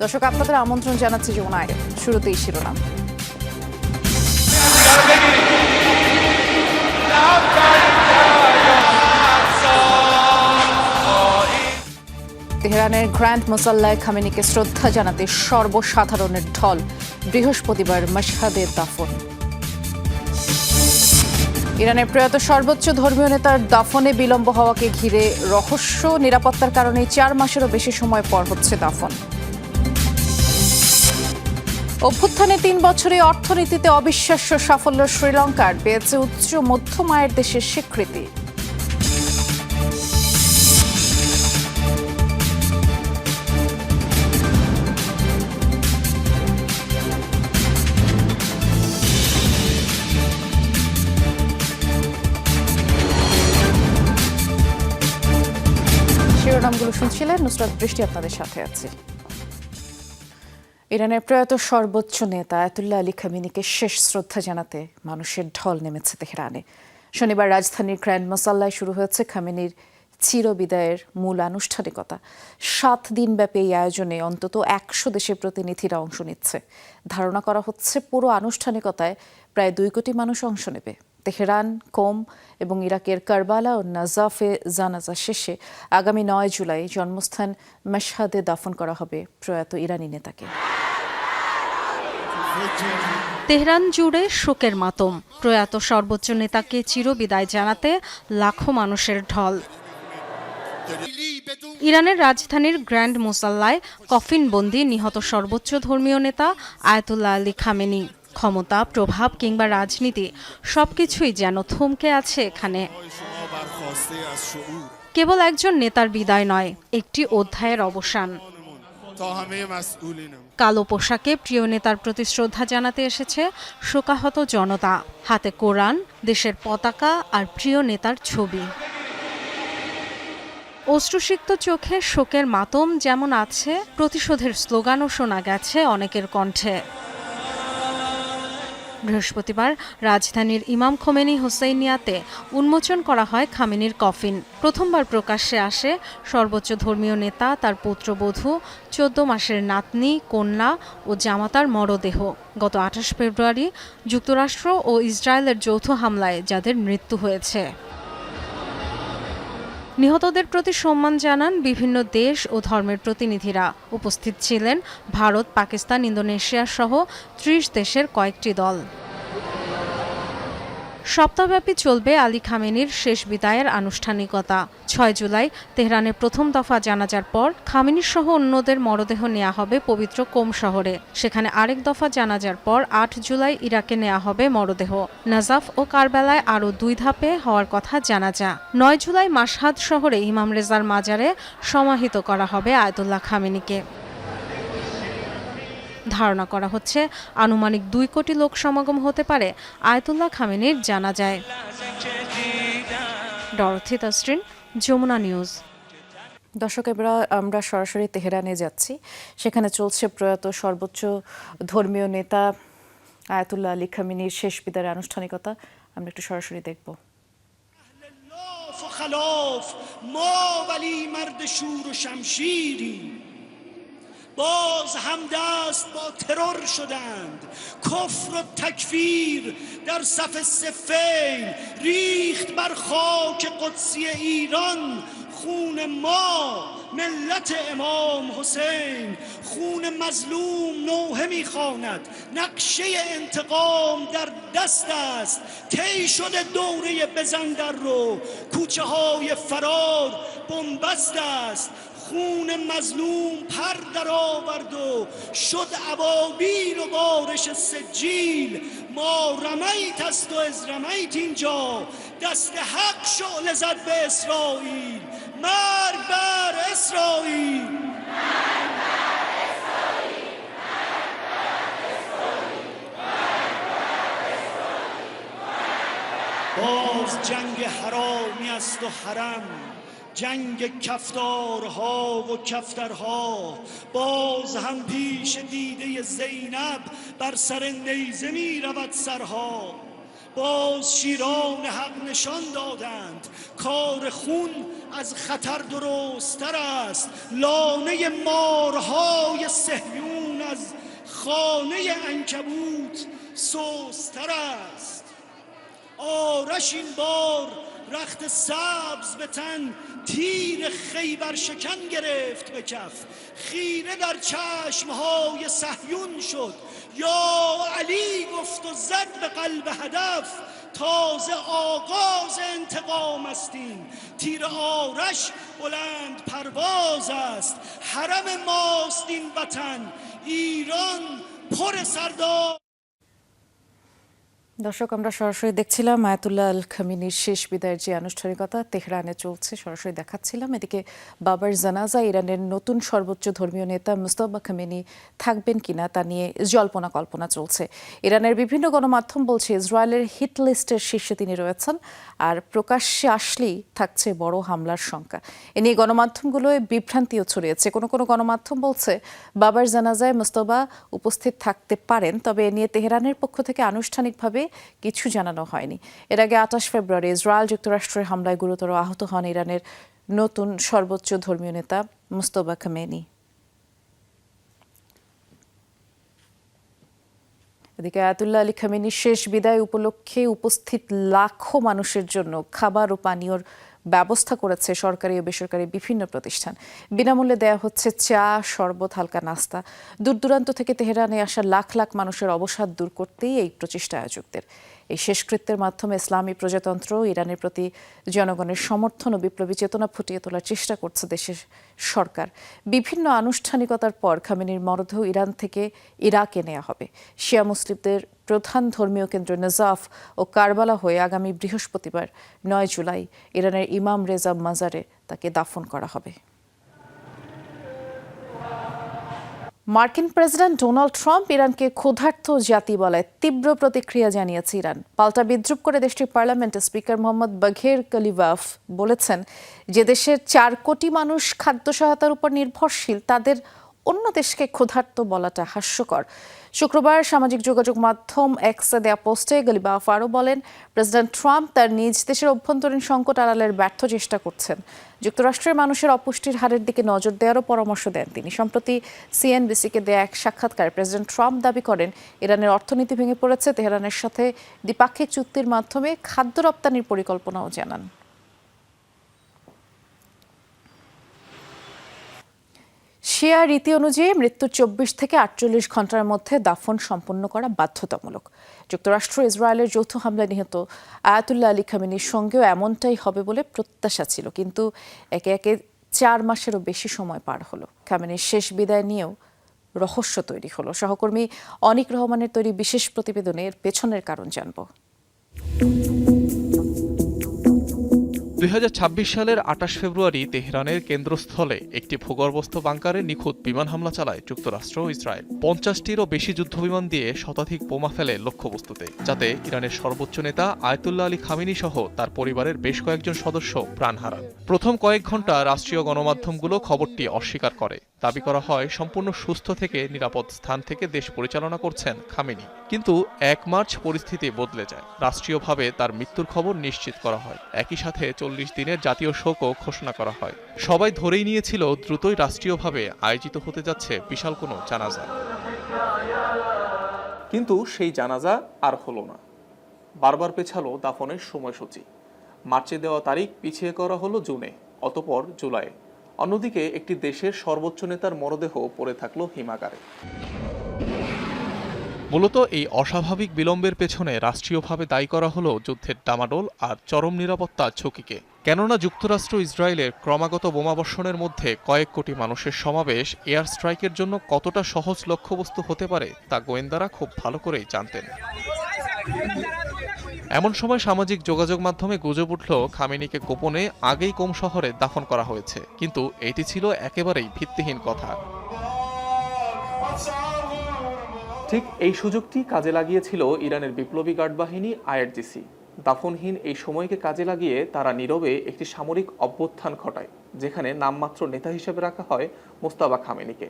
দর্শক, আপনাদের আমন্ত্রণ জানাচ্ছি যমুনায়। শুরুতেই শিরোনাম। তেহরানের গ্র্যান্ড মুসাল্লায় খামেনিকে শ্রদ্ধা জানাতে সর্বসাধারণের ঢল। বৃহস্পতিবার মাশহাদে দাফন। ইরানের প্রয়াত সর্বোচ্চ ধর্মীয় নেতার দাফনে বিলম্ব হওয়াকে ঘিরে রহস্য। নিরাপত্তার কারণে 4 মাসেরও বেশি সময় পর হচ্ছে দাফন। অভ্যুত্থানে 3 বছরে অর্থনীতিতে অবিশ্বাস্য সাফল্য শ্রীলঙ্কার, পেয়েছে উচ্চ মধ্যম আয়ের দেশের স্বীকৃতি। শিরোনামগুলো শুনছিলেন, নুসরাত বৃষ্টি আপনাদের সাথে আছে। ইরানের প্রয়াত সর্বোচ্চ নেতা আয়াতুল্লাহ আলী খামেনিকে শেষ শ্রদ্ধা জানাতে মানুষের ঢল নেমেছে তেহরানে। শনিবার রাজধানীর গ্র্যান্ড মুসাল্লায় শুরু হয়েছে খামেনির চিরবিদায়ের মূল আনুষ্ঠানিকতা। 7 দিনব্যাপী এই আয়োজনে অন্তত 100 দেশের প্রতিনিধিরা অংশ নিচ্ছে। ধারণা করা হচ্ছে পুরো আনুষ্ঠানিকতায় প্রায় 2 কোটি মানুষ অংশ নেবে। তেহরান, কোম এবং ইরাকের কারবালা ও নাজাফে জানাজা শেষে আগামী 9 জুলাই জন্মস্থান মাশহাদে দাফন করা হবে প্রয়াত ইরানি নেতাকে। তেহরান জুড়ে শোকের মাতম। প্রয়াত সর্বোচ্চ নেতাকে চিরবিদায় জানাতে লাখো মানুষের ঢল। ইরানের রাজধানীর গ্র্যান্ড মুসাল্লায় কফিনবন্দি নিহত সর্বোচ্চ ধর্মীয় নেতা আয়াতুল্লাহ আলী খামেনি। ক্ষমতা, প্রভাব কিংবা রাজনীতি সবকিছুই যেন থমকে আছে এখানে। কেবল একজন নেতার বিদায় নয়, একটি অধ্যায়ের অবসান। কালো পোশাকে প্রিয় নেতার প্রতি শ্রদ্ধা জানাতে এসেছে শোকাহত জনতা। হাতে কোরআন, দেশের পতাকা আর প্রিয় নেতার ছবি। অশ্রুসিক্ত চোখে শোকের মাতম যেমন আছে, প্রতিশোধের স্লোগানও শোনা গেছে অনেকের কণ্ঠে। বৃহস্পতিবার রাজধানীর ইমাম খোমেনি হোসেইনিয়াতে উন্মোচন করা হয় খামেনির কফিন। প্রথমবার প্রকাশ্যে আসে সর্বোচ্চ ধর্মীয় নেতা, তার পুত্রবধূ, 14 মাসের নাতনি, কন্যা ও জামাতার মরদেহ। গত 28 ফেব্রুয়ারি যুক্তরাষ্ট্র ও ইসরায়েলের যৌথ হামলায় যাদের মৃত্যু হয়েছে। নিহতদের প্রতি সম্মান জানান বিভিন্ন দেশ ও ধর্মের প্রতিনিধিরা। উপস্থিত ছিলেন ভারত, পাকিস্তান, ইন্দোনেশিয়া সহ 30 দেশের কয়েকটি দল। সপ্তাহব্যাপী চলবে আলী খামেনির শেষ বিদায়ের আনুষ্ঠানিকতা। 6 জুলাই তেহরানে প্রথম দফা জানাজার পর খামেনি সহ অন্যদের মরদেহ নেওয়া হবে পবিত্র কোম শহরে। সেখানে আরেক দফা জানাজার পর 8 জুলাই ইরাকে নেওয়া হবে মরদেহ। নাজাফ ও কারবালায় আরও 2 ধাপে হওয়ার কথা জানাজা। 9 জুলাই মাশহাদ শহরে ইমাম রেজার মাজারে সমাহিত করা হবে আয়াতুল্লাহ খামেনিকে। ধারণা করা হচ্ছে আনুমানিক 2 কোটি লোক সমাগম হতে পারে আয়াতুল্লাহ খামেনির জানাজায়। Dorothy Tasrin, Jamuna news. দর্শক, এবার আমরা সরাসরি তেহরানে যাচ্ছি। সেখানে চলছে প্রয়াত সর্বোচ্চ ধর্মীয় নেতা আয়াতুল্লাহ আলী খামেনির শেষ বিদায়ের আনুষ্ঠানিকতা। আমরা একটু সরাসরি দেখব। باز همدست با ترور شدند. کفر و تکفیر در صف صفین ریخت بر خاک قدسی ایران خون ما ملت امام حسین. خون مظلوم نوحه میخواند، نقشه انتقام در دست است. طی شده دوره بزن در رو، کوچه های فرار بنبست است. خون مظلوم پر در آورد و شد ابابیل و بارش سجیل. ما رمیت است و از رمیت اینجا، دست حق شعله زد به اسرائیل. مرگ بر اسرائیل. باز جنگ حرامی است و حرم، جنگ کفتارها و کفترها. باز هم پیش دیده زینب بر سر نیزه می رود سرها. باز شیران حق نشان دادند کار خون از خطر درست‌تر است لانه مارهای صهیون از خانه عنکبوت سست‌تر است آرش این بار رخت سبز به تن تیر خیبر شکن گرفت به کف خیره در چشمهای صهیون شد یا علی گفت و زد به قلب هدف تازه آغاز انتقام است این تیر آرش بلند پرواز است حرم ماست این وطن ایران پر سردار দর্শক, আমরা সরাসরি দেখছিলাম আয়াতুল্লাহ আল খামিনির শেষ বিদায়ের যে আনুষ্ঠানিকতা তেহরানে চলছে, সরাসরি দেখাচ্ছিলাম। এদিকে বাবার জানাজা ইরানের নতুন সর্বোচ্চ ধর্মীয় নেতা মুজতবা খামেনি থাকবেন কিনা তা নিয়ে জল্পনা কল্পনা চলছে। ইরানের বিভিন্ন গণমাধ্যম বলছে ইসরায়েলের হিট লিস্টের শীর্ষে তিনি রয়েছেন, আর প্রকাশ্যে আসলেই থাকছে বড় হামলার শঙ্কা। এ নিয়ে গণমাধ্যমগুলোয় বিভ্রান্তিও ছড়িয়েছে। কোনো কোনো গণমাধ্যম বলছে বাবার জানাজায় মুজতবা উপস্থিত থাকতে পারেন, তবে এ নিয়ে তেহরানের পক্ষ থেকে আনুষ্ঠানিকভাবে কিছু জানানো হয়নি। এর আগে 28 ফেব্রুয়ারি ইসরায়েল যুক্তরাষ্ট্রের হামলায় গুরুতর আহত হন ইরানের নতুন সর্বোচ্চ ধর্মীয় নেতা মুজতবা খামেনি। এদিকে আয়াতুল্লাহ আলী খামেনির শেষ বিদায় উপলক্ষে উপস্থিত লাখো মানুষের জন্য খাবার ও পানীয়র ব্যবস্থা করেছে সরকারি ও বেসরকারি বিভিন্ন প্রতিষ্ঠান। বিনামূল্যে দেয়া হচ্ছে চা, শরবত, হালকা নাস্তা। দূর দূরান্ত থেকে তেহরানে আসা লাখ লাখ মানুষের অবসাদ দূর করতেই এই প্রচেষ্টা আয়োজকদের। এই শেষকৃত্যের মাধ্যমে ইসলামী প্রজাতন্ত্র ইরানের প্রতি জনগণের সমর্থন ও বিপ্লবী চেতনা ফুটিয়ে তোলার চেষ্টা করছে দেশের সরকার। বিভিন্ন আনুষ্ঠানিকতার পর খামেনির মরদেহ ইরান থেকে ইরাকে নেওয়া হবে। শিয়া মুসলিমদের প্রধান ধর্মীয় কেন্দ্র নাজাফ ও কারবালা হয়ে আগামী বৃহস্পতিবার 9 জুলাই ইরানের ইমাম রেজা মাজারে তাকে দাফন করা হবে। মার্কিন প্রেসিডেন্ট ডোনাল্ড ট্রাম্প ইরানকে ক্ষুধার্ত জাতি বলে তীব্র প্রতিক্রিয়া জানিয়েছে ইরান। পাল্টা বিদ্রুপ করে দেশটির পার্লামেন্টের স্পিকার মোহাম্মদ বাঘের কালিবাফ বলেছেন যে দেশের 4 কোটি মানুষ খাদ্য সহায়তার উপর নির্ভরশীল, তাদের অন্য দেশকে ক্ষুধার্ত বলাটা হাস্যকর। শুক্রবার সামাজিক যোগাযোগ মাধ্যম এক্সে দেয়া পোস্টে গালিবাফ আরও বলেন, প্রেসিডেন্ট ট্রাম্প তার নিজ দেশের অভ্যন্তরীণ সংকট আড়ালের ব্যর্থ চেষ্টা করছেন। যুক্তরাষ্ট্রের মানুষের অপুষ্টির হারের দিকে নজর দেওয়ারও পরামর্শ দেন তিনি। সম্প্রতি সিএনবিসিকে দেয়া এক সাক্ষাৎকারে প্রেসিডেন্ট ট্রাম্প দাবি করেন ইরানের অর্থনীতি ভেঙে পড়েছে। তেহরানের সাথে দ্বিপাক্ষিক চুক্তির মাধ্যমে খাদ্য রপ্তানির পরিকল্পনাও জানান। শিয়া রীতি অনুযায়ী মৃত্যু 24 থেকে 48 ঘন্টার মধ্যে দাফন সম্পন্ন করা বাধ্যতামূলক। যুক্তরাষ্ট্র ইসরায়েলের যৌথ হামলায় নিহত আয়াতুল্লাহ আলী খামেনির সঙ্গেও এমনটাই হবে বলে প্রত্যাশা ছিল, কিন্তু একে একে 4 মাসেরও বেশি সময় পার হলো। খামেনির শেষ বিদায় নিয়েও রহস্য তৈরি হলো। সহকর্মী অনিক রহমানের তৈরি বিশেষ প্রতিবেদনের পেছনের কারণ জানব। 2026 সালের 28 ফেব্রুয়ারি তেহরানের কেন্দ্রস্থলে একটি ভূগর্ভস্থ বাংকারে নিখুঁত বিমান হামলা চালায় যুক্তরাষ্ট্র ও ইসরায়েল। 50টিরও বেশি যুদ্ধবিমান দিয়ে শতাধিক বোমা ফেলে লক্ষ্যবস্তুতে, যাতে ইরানের সর্বোচ্চ নেতা আয়াতুল্লাহ আলী খামেনি সহ তার পরিবারের বেশ কয়েকজন সদস্য প্রাণ হারান। প্রথম কয়েক ঘণ্টা রাষ্ট্রীয় গণমাধ্যমগুলো খবরটি অস্বীকার করে। দাবি করা হয় সম্পূর্ণ সুস্থ থেকে নিরাপদ স্থান থেকে দেশ পরিচালনা করছেন খামেনি। কিন্তু 1 মার্চ পরিস্থিতি বদলে যায়। রাষ্ট্রীয়ভাবে তার মৃত্যুর খবর নিশ্চিত করা হয়। একই সাথে 40 দিনের জাতীয় শোকও ঘোষণা করা হয়। সবাই ধরেই নিয়েছিল দ্রুতই রাষ্ট্রীয়ভাবে আয়োজিত হতে যাচ্ছে বিশাল কোনো জানাজা। কিন্তু সেই জানাজা আর হলো না। বারবার পেছালো দাফনের সময়সূচি। মার্চে দেওয়া তারিখ পিছিয়ে করা হলো জুনে, অতঃপর জুলাইয়ে। অন্যদিকে একটি দেশের সর্বোচ্চ নেতার মরদেহ পড়ে থাকলো হিমাগারে। মূলত এই অস্বাভাবিক বিলম্বের পেছনে রাষ্ট্রীয়ভাবে দায়ী করা হলো যুদ্ধের ডামাডোল আর চরম নিরাপত্তার ঝুঁকিকে। কেননা যুক্তরাষ্ট্র ইসরায়েলের ক্রমাগত বোমাবর্ষণের মধ্যে কয়েক কোটি মানুষের সমাবেশ এয়ার স্ট্রাইকের জন্য কতটা সহজ লক্ষ্যবস্তু হতে পারে তা গোয়েন্দারা খুব ভালো করেই জানতেন। এমন সময় সামাজিক যোগাযোগ মাধ্যমে গুজব উঠল খামেনিকে গোপনে আগেই কোম শহরে দাফন করা হয়েছে, কিন্তু এটি ছিল একেবারেই ভিত্তিহীন কথা। ঠিক এই সুযোগটি কাজে লাগিয়েছিল ইরানের বিপ্লবী গার্ড বাহিনী আইআরজিসি। দাফনহীন এই সময়কে কাজে লাগিয়ে তারা নীরবে একটি সামরিক অভ্যুত্থান ঘটায়, যেখানে নামমাত্র নেতা হিসেবে রাখা হয় মুজতবা খামেনিকে।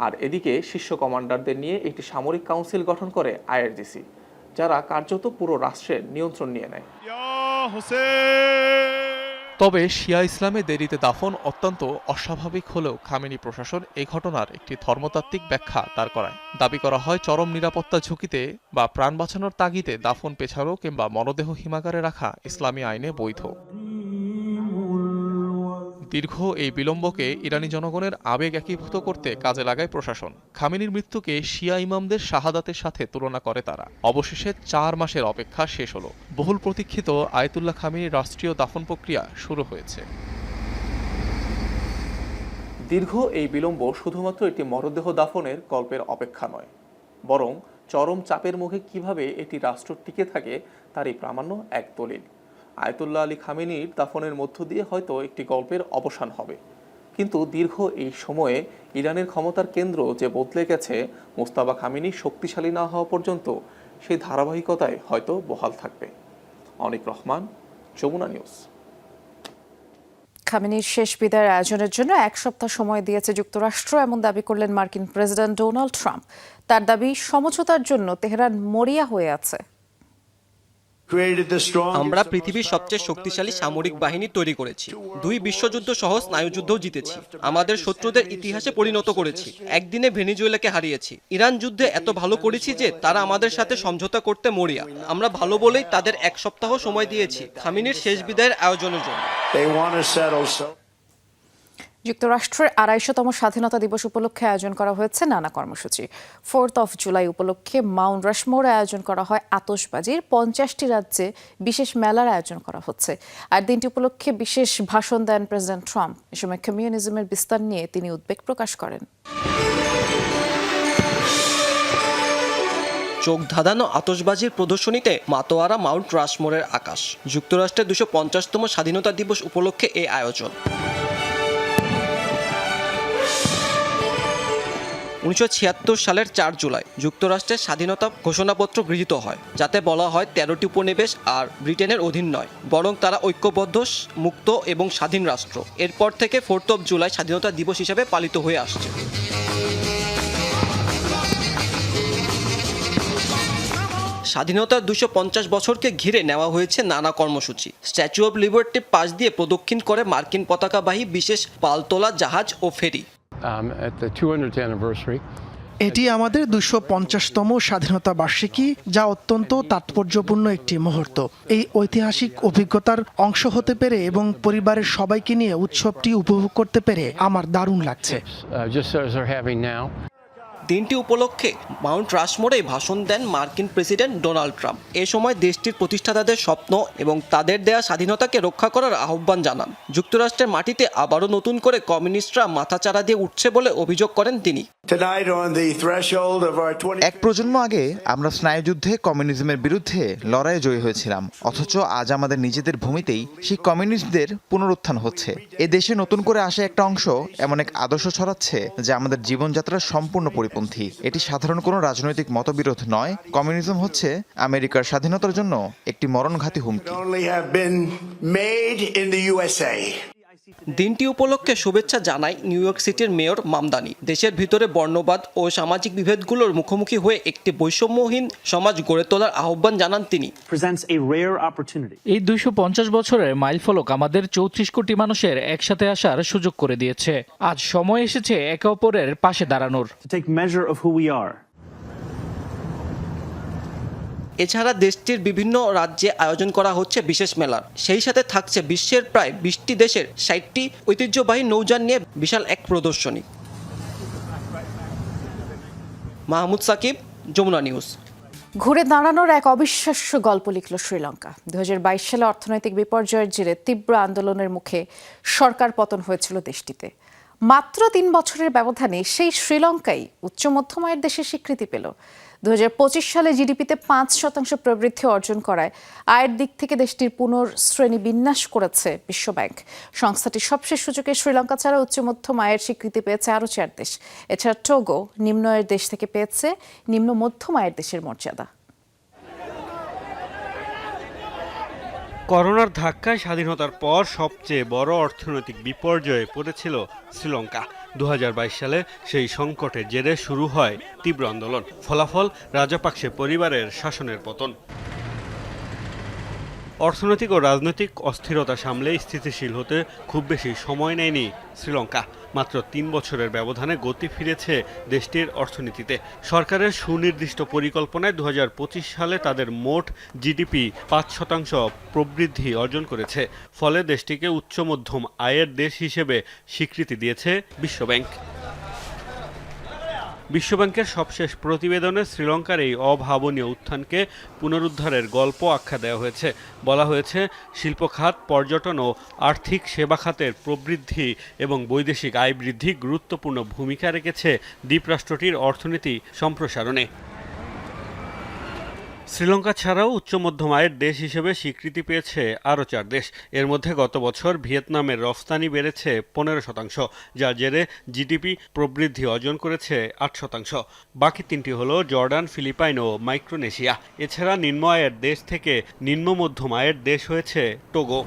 আর এদিকে শীর্ষ কমান্ডারদের নিয়ে একটি সামরিক কাউন্সিল গঠন করে আইআরজিসি, যারা কার্যত পুরো রাষ্ট্রের নিয়ন্ত্রণ নিয়ে নেয়। তবে শিয়া ইসলামে দেরিতে দাফন অত্যন্ত অস্বাভাবিক হলেও খামেনি প্রশাসন এই ঘটনার একটি ধর্মতাত্ত্বিক ব্যাখ্যা দাঁড় করায়। দাবি করা হয় চরম নিরাপত্তা ঝুঁকিতে বা প্রাণ বাঁচানোর তাগিদে দাফন পেছানো কিংবা মরদেহ হিমাগারে রাখা ইসলামী আইনে বৈধ। দীর্ঘ এই বিলম্বকে ইরানি জনগণের আবেগ একীভূত করতে কাজে লাগায় প্রশাসন। খামেনির মৃত্যুকে শিয়া ইমামদের শাহাদাতের সাথে তুলনা করে তারা। অবশেষে 4 মাসের অপেক্ষা শেষ হলো। বহুল প্রতীক্ষিত আয়াতুল্লাহ খামেনির রাষ্ট্রীয় দাফন প্রক্রিয়া শুরু হয়েছে। দীর্ঘ এই বিলম্ব শুধুমাত্র একটি মরদেহ দাফনের গল্পের অপেক্ষা নয়, বরং চরম চাপের মুখে কিভাবে এটি রাষ্ট্র টিকে থাকে তারই প্রামাণ্য এক দলিল। আয়াতুল্লাহ আলী খামেনির দাফনের মধ্য দিয়ে হয়তো একটি গল্পের অবসান হবে, কিন্তু দীর্ঘ এই সময়ে ইরানের ক্ষমতার কেন্দ্র যে বদলে গেছে, মোস্তাবা খামেনি শক্তিশালী না হওয়া পর্যন্ত সেই ধারাবাহিকতায় হয়তো বহাল থাকবে। অনিক রহমান, যমুনা নিউজ। খামেনির শেষ বিদায়ের আয়োজনের জন্য 1 সপ্তাহ সময় দিয়েছে যুক্তরাষ্ট্র, এমন দাবি করলেন মার্কিন প্রেসিডেন্ট ডোনাল্ড ট্রাম্প। তার দাবি, সমঝোতার জন্য তেহরান মরিয়া হয়ে আছে। আমরা পৃথিবীর সবচেয়ে শক্তিশালী সামরিক বাহিনী তৈরি করেছি, 2 বিশ্বযুদ্ধ সহ স্নায়ুযুদ্ধও জিতেছি, আমাদের শত্রুদের ইতিহাসে পরিণত করেছি, একদিনে ভেনেজুয়েলাকে হারিয়েছি। ইরান যুদ্ধে এত ভালো করেছি যে তারা আমাদের সাথে সমঝোতা করতে মরিয়া। আমরা ভালো বলেই তাদের 1 সপ্তাহ সময় দিয়েছি খামেনির শেষ বিদায়ের আয়োজনের জন্য। যুক্তরাষ্ট্রের 250তম স্বাধীনতা দিবস উপলক্ষে আয়োজন করা হয়েছে নানা কর্মসূচি। 4 জুলাই উপলক্ষে মাউন্ট রাশমোরে আয়োজন করা হয় আতশবাজির। 50টি রাজ্যে বিশেষ মেলার আয়োজন করা হচ্ছে। আর দিনটি উপলক্ষে বিশেষ ভাষণ দেন প্রেসিডেন্ট ট্রাম্প। এ সময় কমিউনিজমের বিস্তার নিয়ে তিনি উদ্বেগ প্রকাশ করেন। চোখ ধাঁধানো আতশবাজির প্রদর্শনীতে মাতোয়ারা মাউন্ট রাশমোরের আকাশ। যুক্তরাষ্ট্রের 250তম স্বাধীনতা দিবস উপলক্ষে এই আয়োজন। 1976 সালের 4 জুলাই যুক্তরাষ্ট্রের স্বাধীনতা ঘোষণাপত্র গৃহীত হয়, যাতে বলা হয় 13টি উপনিবেশ আর ব্রিটেনের অধীন নয়, বরং তারা ঐক্যবদ্ধ, মুক্ত এবং স্বাধীন রাষ্ট্র। এরপর থেকে 4 জুলাই স্বাধীনতা দিবস হিসেবে পালিত হয়ে আসছে। স্বাধীনতার 250 বছরকে ঘিরে নেওয়া হয়েছে নানা কর্মসূচি। স্ট্যাচু অব লিবার্টির পাশ দিয়ে প্রদক্ষিণ করে মার্কিন পতাকাবাহী বিশেষ পালতোলা জাহাজ ও ফেরি। এটি আমাদের 250তম স্বাধীনতা বার্ষিকী, যা অত্যন্ত তাৎপর্যপূর্ণ একটি মুহূর্ত। এই ঐতিহাসিক অভিজ্ঞতার অংশ হতে পেরে এবং পরিবারের সবাইকে নিয়ে উৎসবটি উপভোগ করতে পেরে আমার দারুণ লাগছে। দিনটি উপলক্ষে মাউন্ট রাশমোরে ভাষণ দেন মার্কিন প্রেসিডেন্ট ডোনাল্ড ট্রাম্প। এ সময় দেশটির প্রতিষ্ঠাতাদের স্বপ্ন এবং তাদের দেয়া স্বাধীনতাকে রক্ষা করার আহ্বান জানান। যুক্তরাষ্ট্রের মাটিতে আবারও নতুন করে কমিউনিস্টরা মাথাচাড়া দিয়ে উঠছে বলে অভিযোগ করেন তিনি। এক প্রজন্ম আগে আমরা স্নায়ুযুদ্ধে কমিউনিজমের বিরুদ্ধে লড়াইয়ে জয়ী হয়েছিলাম, অথচ আজ আমাদের নিজেদের ভূমিতেই সেই কমিউনিস্টদের পুনরুত্থান হচ্ছে। এ দেশে নতুন করে আসা একটা অংশ এমন এক আদর্শ ছড়াচ্ছে যা আমাদের জীবনযাত্রার সম্পূর্ণ পরিপন্থী। এটি সাধারণ কোনো রাজনৈতিক মতবিরোধ নয়। কমিউনিজম হচ্ছে আমেরিকার স্বাধীনতার জন্য একটি মরণঘাতী হুমকি। দিনটি উপলক্ষে শুভেচ্ছা জানায় নিউ ইয়র্ক সিটির মেয়র মামদানি। দেশের ভিতরে বর্ণবাদ ও সামাজিক বিভেদগুলোর মুখোমুখি হয়ে একটি বৈষম্যহীন সমাজ গড়ে তোলার আহ্বান জানান তিনি। এই 250 বছরের মাইলফলক আমাদের 34 কোটি মানুষের একসাথে আসার সুযোগ করে দিয়েছে। আজ সময় এসেছে একে অপরের পাশে দাঁড়ানোর। এছাড়া দেশটির বিভিন্ন রাজ্যে আয়োজন করা হচ্ছে বিশেষ মেলার। সেই সাথে থাকছে বিশ্বের প্রায় 20টি দেশের 60টি ঐতিহ্যবাহী নৌযান নিয়ে বিশাল এক প্রদর্শনী। মাহমুদ সাকিব, যমুনা নিউজ। ঘুরে দাঁড়ানোর এক অবিশ্বাস্য গল্প লিখল শ্রীলঙ্কা। 2022 সালে অর্থনৈতিক বিপর্যয়ের জেরে তীব্র আন্দোলনের মুখে সরকার পতন হয়েছিল দেশটিতে। মাত্র 3 বছরের ব্যবধানে সেই শ্রীলঙ্কাই উচ্চ মধ্যম আয়ের দেশের স্বীকৃতি পেল। 2025 সালে জিডিপিতে 5% প্রবৃদ্ধি অর্জন করায় আয়ের দিক থেকে দেশটির পুনঃশ্রেণী বিন্যাস করেছে বিশ্বব্যাংক। সংস্থাটির সবশেষ সূচকে শ্রীলঙ্কা ছাড়া উচ্চ মধ্যম আয়ের স্বীকৃতি পেয়েছে আরও 4 দেশ। এছাড়া টোগো নিম্ন আয়ের দেশ থেকে পেয়েছে নিম্ন মধ্যম আয়ের দেশের মর্যাদা। করোনার ধাক্কায় স্বাধীনতার পর সবচেয়ে বড় অর্থনৈতিক বিপর্যয়ে পড়েছিল শ্রীলঙ্কা। 2022 সালে সেই সংকটের জেরে শুরু হয় তীব্র আন্দোলন। ফলাফল রাজাপাকসে পরিবারের শাসনের পতন। অর্থনৈতিক ও রাজনৈতিক অস্থিরতা সামলে স্থিতিশীল হতে খুব বেশি সময় নেয়নি শ্রীলঙ্কা। মাত্র 3 বছরের ব্যবধানে গতি ফিরেছে দেশটির অর্থনীতিতে। সরকারের সুনির্দিষ্ট পরিকল্পনায় 2025 সালে তাদের মোট জিডিপি 5% প্রবৃদ্ধি অর্জন করেছে। ফলে দেশটিকে উচ্চ মধ্যম আয়ের দেশ হিসেবে স্বীকৃতি দিয়েছে বিশ্বব্যাংক। বিশ্বব্যাংকের সবশেষ প্রতিবেদনে শ্রীলঙ্কার এই অভাবনীয় উত্থানকে পুনরুদ্ধারের গল্প আখ্যা দেওয়া হয়েছে। বলা হয়েছে, শিল্প খাত, পর্যটন ও আর্থিক সেবা খাতের প্রবৃদ্ধি এবং বৈদেশিক আয় বৃদ্ধি গুরুত্বপূর্ণ ভূমিকা রেখেছে দ্বীপরাষ্ট্রটির অর্থনীতি সম্প্রসারণে। শ্রীলঙ্কা ছাড়াও উচ্চ মধ্যম আয়ের দেশ হিসেবে স্বীকৃতি পেয়েছে আরও 4 দেশ। এর মধ্যে গত বছর ভিয়েতনামের রফতানি বেড়েছে 15%, যার জেরে জিডিপি প্রবৃদ্ধি অর্জন করেছে 8%। বাকি 3টি হলো জর্ডান, ফিলিপাইন ও মাইক্রোনেশিয়া। এছাড়া নিম্ন আয়ের দেশ থেকে নিম্ন মধ্যম আয়ের দেশ হয়েছে টোগো।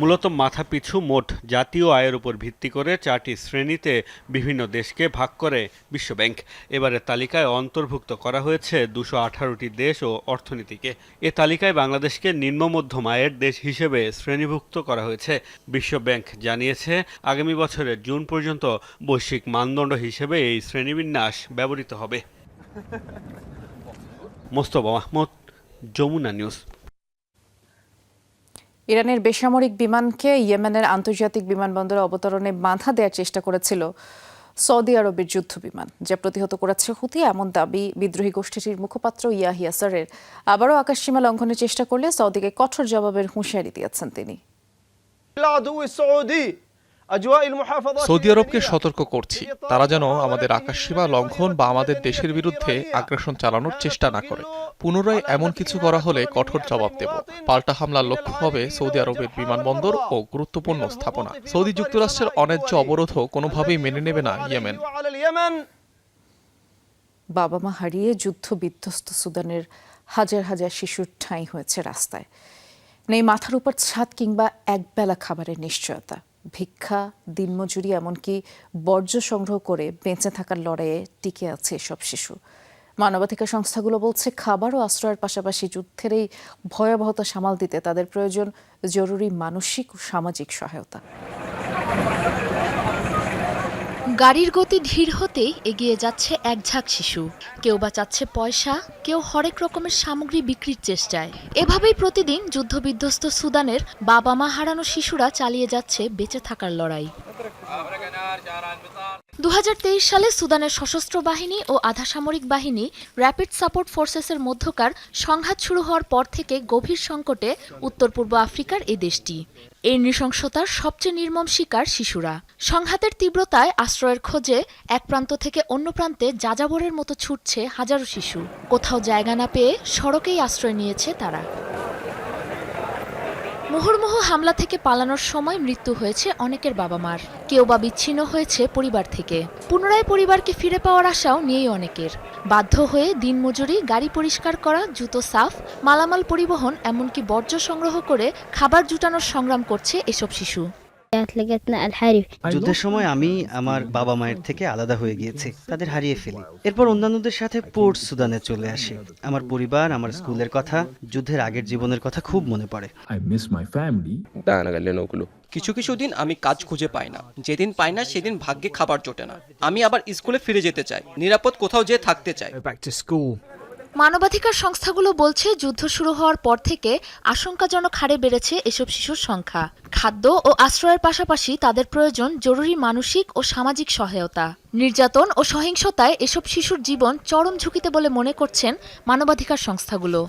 মূলত মাথাপিছু মোট জাতীয় আয়ের উপর ভিত্তি করে 4টি শ্রেণীতে বিভিন্ন দেশকে ভাগ করে বিশ্বব্যাংক। এবারের তালিকায় অন্তর্ভুক্ত করা হয়েছে 218টি দেশ ও অর্থনীতিকে। এ তালিকায় বাংলাদেশকে নিম্ন মধ্যম আয়ের দেশ হিসেবে শ্রেণীভুক্ত করা হয়েছে। বিশ্বব্যাংক জানিয়েছে, আগামী বছরের জুন পর্যন্ত বৈশ্বিক মানদণ্ড হিসেবে এই শ্রেণীবিন্যাস ব্যবহৃত হবে। মোস্তফা মাহমুদ, যমুনা নিউজ। ইরানের বেসামরিক বিমানকে ইয়েমেনের আন্তর্জাতিক বিমানবন্দরে অবতরণে বাধা দেওয়ার চেষ্টা করেছিল সৌদি আরবের যুদ্ধ বিমান, যা প্রতিহত করেছে হুতি, এমন দাবি বিদ্রোহী গোষ্ঠীটির মুখপাত্র ইয়াহিয়া সারের। আবারও আকাশসীমা লঙ্ঘনের চেষ্টা করলে সৌদিকে কঠোর জবাবের হুঁশিয়ারি দিয়েছেন তিনি। সৌদি আরবকে সতর্ক করছি, তারা যেন আমাদের আকাশসীমা লঙ্ঘন বা আমাদের দেশের বিরুদ্ধে আগ্রাসন চালানোর চেষ্টা না করে। পুনরায় এমন কিছু করা হলে কঠোর জবাব দেব। পাল্টা হামলার লক্ষ্য হবে সৌদি আরবের বিমানবন্দর ও গুরুত্বপূর্ণ স্থাপনা। সৌদি যুক্তরাষ্ট্রের অন্যায্য অবরোধও কোনোভাবেই মেনে নেবে না ইয়েমেন। বাবা মা হারিয়ে যুদ্ধ বিধ্বস্ত সুদানের হাজার হাজার শিশুর ঠাঁই হয়েছে রাস্তায়। নেই মাথার উপর ছাদ কিংবা একবেলা খাবারের নিশ্চয়তা। ভিক্ষা, দিনমজুরি, এমনকি বর্জ্য সংগ্রহ করে বেঁচে থাকার লড়াইয়ে টিকে আছে এসব শিশু। মানবাধিকার সংস্থাগুলো বলছে, খাবার ও আশ্রয়ের পাশাপাশি যুদ্ধের এই ভয়াবহতা সামাল দিতে তাদের প্রয়োজন জরুরি মানসিক ও সামাজিক সহায়তা। গাড়ির গতি ধীর হতেই এগিয়ে যাচ্ছে এক ঝাঁক শিশু। কেউ বা চাচ্ছে পয়সা, কেউ হরেক রকমের সামগ্রী বিক্রির চেষ্টায়। এভাবেই প্রতিদিন যুদ্ধবিধ্বস্ত সুদানের বাবা মা হারানো শিশুরা চালিয়ে যাচ্ছে বেঁচে থাকার লড়াই। 2023 সালে সুদানের সশস্ত্র বাহিনী ও আধা সামরিক বাহিনী র্যাপিড সাপোর্ট ফোর্সেসের মধ্যকার সংঘাত শুরু হওয়ার পর থেকে গভীর সংকটে উত্তর পূর্ব আফ্রিকার এই দেশটি। এই নৃশংসতার সবচেয়ে নির্মম শিকার শিশুরা। সংঘাতের তীব্রতায় আশ্রয়ের খোঁজে এক প্রান্ত থেকে অন্য প্রান্তে যাযাবরের মতো ছুটছে হাজারো শিশু। কোথাও জায়গা না পেয়ে সড়কেই আশ্রয় নিয়েছে তারা। মুহুর্মুহু হামলা থেকে পালানোর সময় মৃত্যু হয়েছে অনেকের বাবা মার। কেউ বা বিচ্ছিন্ন হয়েছে পরিবার থেকে। পুনরায় পরিবারকে ফিরে পাওয়ার আশাও নেই অনেকের। বাধ্য হয়ে দিনমজুরি, গাড়ি পরিষ্কার করা, জুতো সাফ, মালামাল পরিবহন, এমনকি বর্জ্য সংগ্রহ করে খাবার জুটানোর সংগ্রাম করছে এসব শিশু। যুদ্ধের সময় আমি আমার বাবা মায়ের থেকে আলাদা হয়ে গিয়েছি, তাদের হারিয়ে ফেলি। এরপর অন্যান্যদের সাথে পোর্ট সুদানে চলে আসি। আমার পরিবার, আমার স্কুলের কথা, যুদ্ধের আগের জীবনের কথা খুব মনে পড়ে। কিছু কিছু দিন আমি কাজ খুঁজে পাই না। যেদিন পাই না সেদিন ভাগ্যে খাবার জোটে না। আমি আবার স্কুলে ফিরে যেতে চাই, নিরাপদ কোথাও যেয়ে থাকতে চাই। মানবাধিকার সংস্থাগুলো বলছে, যুদ্ধ শুরু হওয়ার পর থেকে আশঙ্কাজনক হারে বেড়েছে এসব শিশুর সংখ্যা। খাদ্য ও আশ্রয়ের পাশাপাশি তাদের প্রয়োজন জরুরি মানসিক ও সামাজিক সহায়তা। নির্যাতন ও সহিংসতায় এসব শিশুর জীবন চরম ঝুঁকিতে বলে মনে করছেন মানবাধিকার সংস্থাগুলো।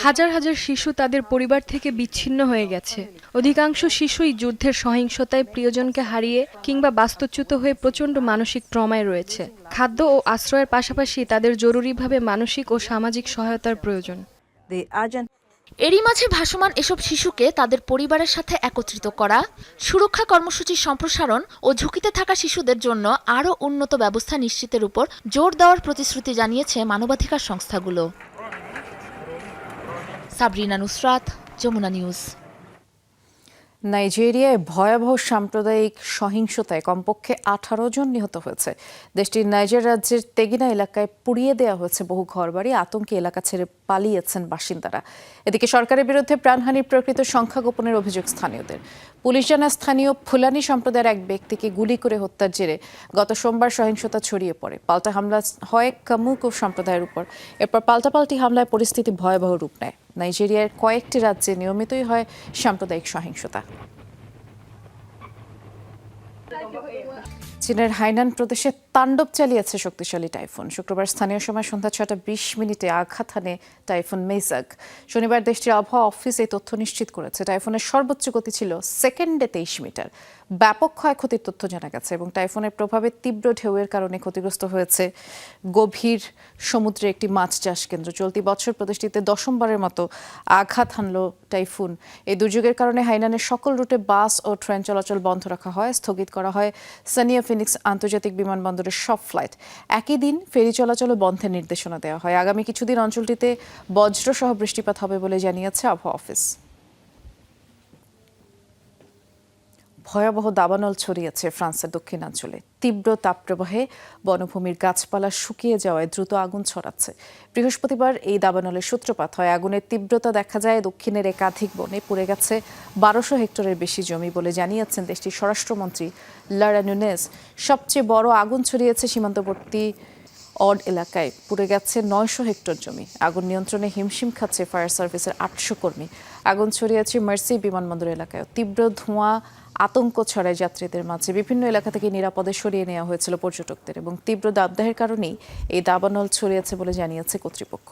হাজার হাজার শিশু তাদের পরিবার থেকে বিচ্ছিন্ন হয়ে গেছে। অধিকাংশ শিশুই যুদ্ধের সহিংসতায় প্রিয়জনকে হারিয়ে কিংবা বাস্তুচ্যুত হয়ে প্রচণ্ড মানসিক ট্রমায় রয়েছে। খাদ্য ও আশ্রয়ের পাশাপাশি তাদের জরুরিভাবে মানসিক ও সামাজিক সহায়তার প্রয়োজন। এরই মাঝে ভাসমান এসব শিশুকে তাদের পরিবারের সাথে একত্রিত করা, সুরক্ষা কর্মসূচির সম্প্রসারণ ও ঝুঁকিতে থাকা শিশুদের জন্য আরও উন্নত ব্যবস্থা নিশ্চিতের উপর জোর দেওয়ার প্রতিশ্রুতি জানিয়েছে মানবাধিকার সংস্থাগুলো। সাবরিনা নুসরাত, যমুনা নিউজ। নাইজেরিয়ায় ভয়াবহ সাম্প্রদায়িক সহিংসতায় কমপক্ষে 18 জন নিহত হয়েছে। দেশটির নাইজার রাজ্যের তেগিনা এলাকায় পুড়িয়ে দেওয়া হয়েছে বহু ঘরবাড়ি। আতঙ্কে এলাকা ছেড়ে পালিয়েছেন বাসিন্দারা। এদিকে সরকারের বিরুদ্ধে প্রাণহানির প্রকৃত সংখ্যা গোপনের অভিযোগ স্থানীয়দের। পুলিশ জানায় স্থানীয় ফুলানি সম্প্রদায়ের এক ব্যক্তিকে গুলি করে হত্যার জেরে গত সোমবার সহিংসতা ছড়িয়ে পড়ে। পাল্টা হামলা হয় কামুকো সম্প্রদায়ের উপর। এরপর পাল্টাপাল্টি হামলায় পরিস্থিতি ভয়াবহ রূপ নেয়। নাইজেরিয়ার কয়েকটি রাজ্যে নিয়মিতই হয় সাম্প্রদায়িক সহিংসতা। চীনের হাইনান প্রদেশে তাণ্ডব চালিয়েছে শক্তিশালী টাইফুন। শুক্রবার স্থানীয় সময় সন্ধ্যা 6:20 আঘাত হানে টাইফুন মেইজাক। শনিবার দেশটির আবহাওয়া অফিস এই তথ্য নিশ্চিত করেছে। টাইফুনের সর্বোচ্চ গতি ছিল সেকেন্ডে 23 মিটার। ব্যাপক ক্ষয়ক্ষতির তথ্য জানা গেছে এবং টাইফুনের প্রভাবে তীব্র ঢেউয়ের কারণে ক্ষতিগ্রস্ত হয়েছে গভীর সমুদ্রে একটি মাছ চাষ কেন্দ্র। চলতি বছর প্রদেশটিতে 10মবারের মতো আঘাত হানল টাইফুন। এই দুর্যোগের কারণে হাইনানের সকল রুটে বাস ও ট্রেন চলাচল বন্ধ রাখা হয়। স্থগিত করা হয় সানিয়া ফিনিক্স আন্তর্জাতিক বিমানবন্দরের সব ফ্লাইট। একই দিন ফেরি চলাচল বন্ধের নির্দেশনা দেওয়া হয়। আগামী কিছুদিন অঞ্চলটিতে বজ্রসহ বৃষ্টিপাত হবে বলে জানিয়েছে আবহাওয়া অফিস। ভয়াবহ দাবানল ছড়িয়েছে ফ্রান্সের দক্ষিণাঞ্চলে। তীব্র তাপপ্রবাহে বনভূমির গাছপালা শুকিয়ে যাওয়ায় দ্রুত আগুন ছড়াচ্ছে। বৃহস্পতিবার এই দাবানলের সূত্রপাত হয়। আগুনের তীব্রতা দেখা যায় দক্ষিণের একাধিক বনে। পুড়ে গেছে 1200 হেক্টরের বেশি জমি বলে জানিয়েছেন দেশটির স্বরাষ্ট্রমন্ত্রী লারা নুনেজ। সবচেয়ে বড় আগুন ছড়িয়েছে সীমান্তবর্তী অড এলাকায়। পুড়ে গেছে 900 হেক্টর জমি। আগুন নিয়ন্ত্রণে হিমশিম খাচ্ছে ফায়ার সার্ভিসের 800 কর্মী। আগুন ছড়িয়েছে মার্সি বিমানবন্দর এলাকায়। তীব্র ধোঁয়া আতঙ্ক ছড়ায় যাত্রীদের মাঝে। বিভিন্ন এলাকা থেকে নিরাপদে সরিয়ে নেওয়া হয়েছিল পর্যটকদের এবং তীব্র দাবদাহের কারণেই এই দাবানল ছড়িয়েছে বলে জানিয়েছে কর্তৃপক্ষ।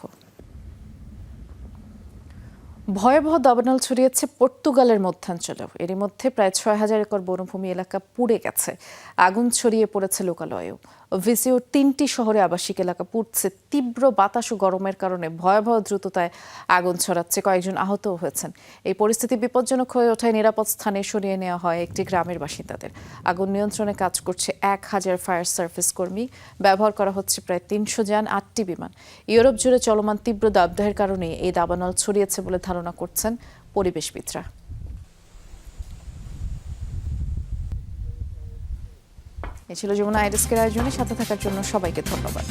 ভয়াবহ দাবানল ছড়িয়েছে পর্তুগালের মধ্যাঞ্চলেও। এরই মধ্যে প্রায় 6000 একর বনভূমি এলাকা পুড়ে গেছে। আগুন ছড়িয়ে পড়েছে লোকালয়েও। ভিসিওর 3টি শহরে আবাসিক এলাকা পুড়ছে। তীব্র বাতাস ও গরমের কারণে ভয়াবহ দ্রুততায় আগুন ছড়াচ্ছে। কয়েকজন আহতও হয়েছেন। এই পরিস্থিতি বিপজ্জনক হয়ে ওঠায় নিরাপদ স্থানে সরিয়ে নেওয়া হয় একটি গ্রামের বাসিন্দাদের। আগুন নিয়ন্ত্রণে কাজ করছে 1000 ফায়ার সার্ভিস কর্মী। ব্যবহার করা হচ্ছে প্রায় 300 যান, 8টি বিমান। ইউরোপ জুড়ে চলমান তীব্র দাবদাহের কারণে এই দাবানল ছড়িয়েছে বলে ধারণা করছেন পরিবেশবিদরা। এ ছিল যমুনা আইডেস্কের আয়োজনে। সাথে থাকার জন্য সবাইকে ধন্যবাদ।